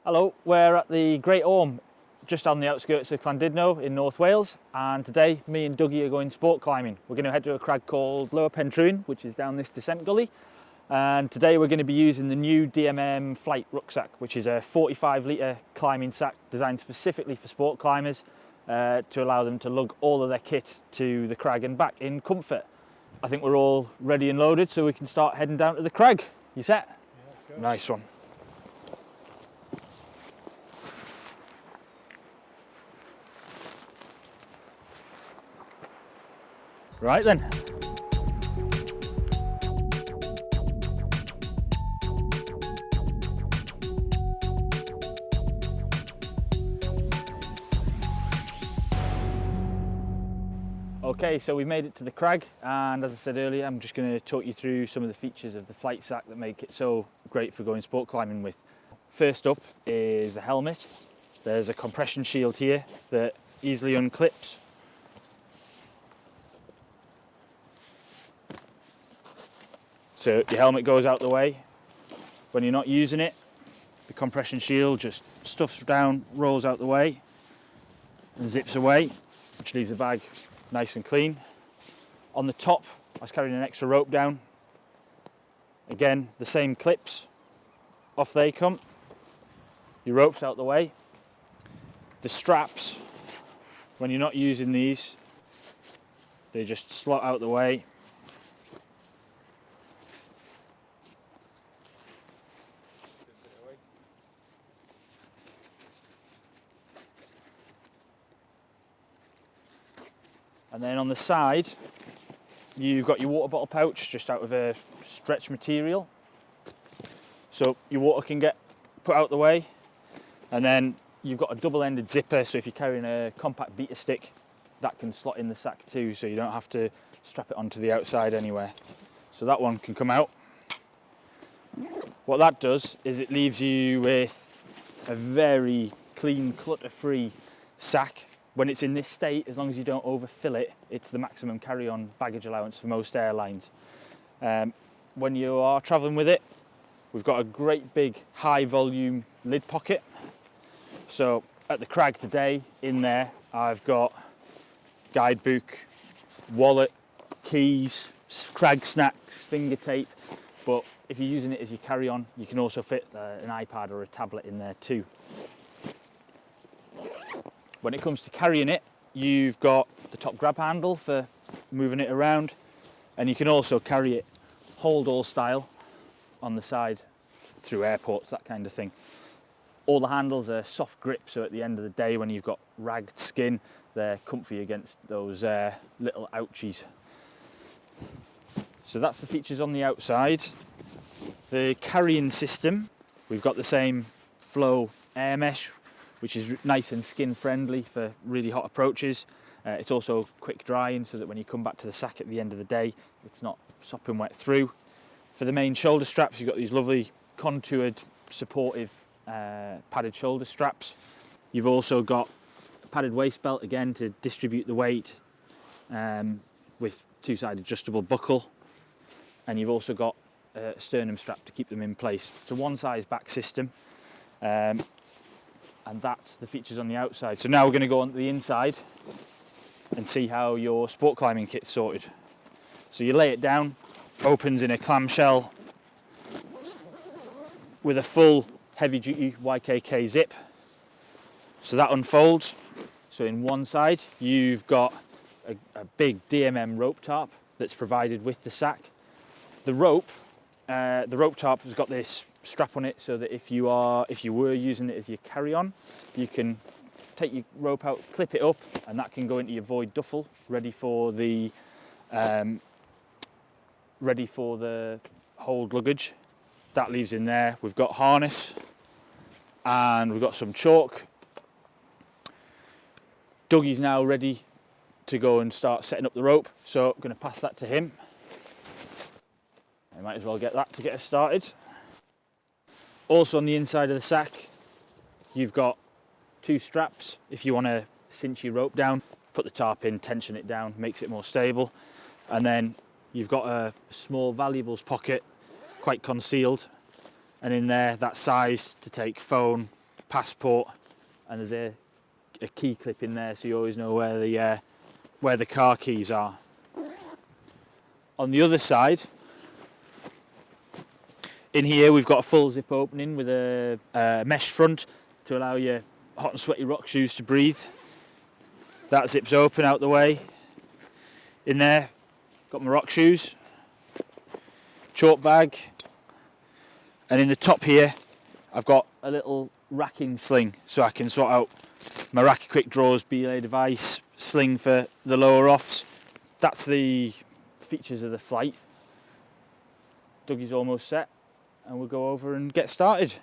Hello, we're at the Great Orme, just on the outskirts of Llandudno in North Wales, and today me and Dougie are going sport climbing. We're going to head to a crag called Lower Pentruin, which is down this descent gully, and today we're going to be using the new DMM Flight rucksack, which is a 45 litre climbing sack designed specifically for sport climbers to allow them to lug all of their kit to the crag and back in comfort. I think we're all ready and loaded, so we can start heading down to the crag. You set? Yeah, let's go. Nice one. Right then. Okay, so we've made it to the crag, and as I said earlier, I'm just going to talk you through some of the features of the flight sack that make it so great for going sport climbing with. First up is the helmet. There's a compression shield here that easily unclips. So your helmet goes out the way. When you're not using it, the compression shield just stuffs down, rolls out the way, and zips away, which leaves the bag nice and clean. On the top, I was carrying an extra rope down. Again, the same clips. Off they come. Your rope's out the way. The straps, when you're not using these, they just slot out the way. And then on the side, you've got your water bottle pouch just out of a stretch material. So your water can get put out the way. And then you've got a double-ended zipper, so if you're carrying a compact beater stick, that can slot in the sack too, so you don't have to strap it onto the outside anywhere. So that one can come out. What that does is it leaves you with a very clean, clutter-free sack. When it's in this state, as long as you don't overfill it, it's the maximum carry-on baggage allowance for most airlines. When you are travelling with it, we've got a great big high-volume lid pocket. So at the crag today, in there, I've got guidebook, wallet, keys, crag snacks, finger tape. But if you're using it as your carry-on, you can also fit an iPad or a tablet in there too. When it comes to carrying it, you've got the top grab handle for moving it around, and you can also carry it hold-all style on the side through airports, that kind of thing. All the handles are soft grip, so at the end of the day when you've got ragged skin, they're comfy against those little ouchies. So that's the features on the outside. The carrying system, we've got the same flow air mesh, which is nice and skin friendly for really hot approaches. It's also quick drying, so that when you come back to the sack at the end of the day, it's not sopping wet through. For the main shoulder straps, you've got these lovely contoured, supportive, padded shoulder straps. You've also got a padded waist belt, again, to distribute the weight with two-side adjustable buckle. And you've also got a sternum strap to keep them in place. It's a one-size back system. And that's the features on the outside. So now we're going to go on to the inside and see how your sport climbing kit's sorted. So you lay it down, opens in a clamshell with a full heavy-duty YKK zip. So that unfolds. So in one side you've got a big DMM rope tarp that's provided with the sack. The rope tarp has got this strap on it, so that if you were using it as your carry-on, you can take your rope out, clip it up, and that can go into your void duffel, ready for the hold luggage. That leaves in there. We've got harness, and we've got some chalk. Dougie's now ready to go and start setting up the rope, so I'm going to pass that to him. I might as well get that to get us started. Also on the inside of the sack, you've got two straps. If you want to cinch your rope down, put the tarp in, tension it down, makes it more stable. And then you've got a small valuables pocket, quite concealed. And in there, that size to take phone, passport, and there's a key clip in there, so you always know where the car keys are. On the other side, in here we've got a full zip opening with a mesh front to allow your hot and sweaty rock shoes to breathe. That zips open out the way. In there, got my rock shoes, chalk bag, and in the top here I've got a little racking sling so I can sort out my Racky Quick Drawers belay device, sling for the lower offs. That's the features of the flight. Dougie's almost set and we'll go over and get started.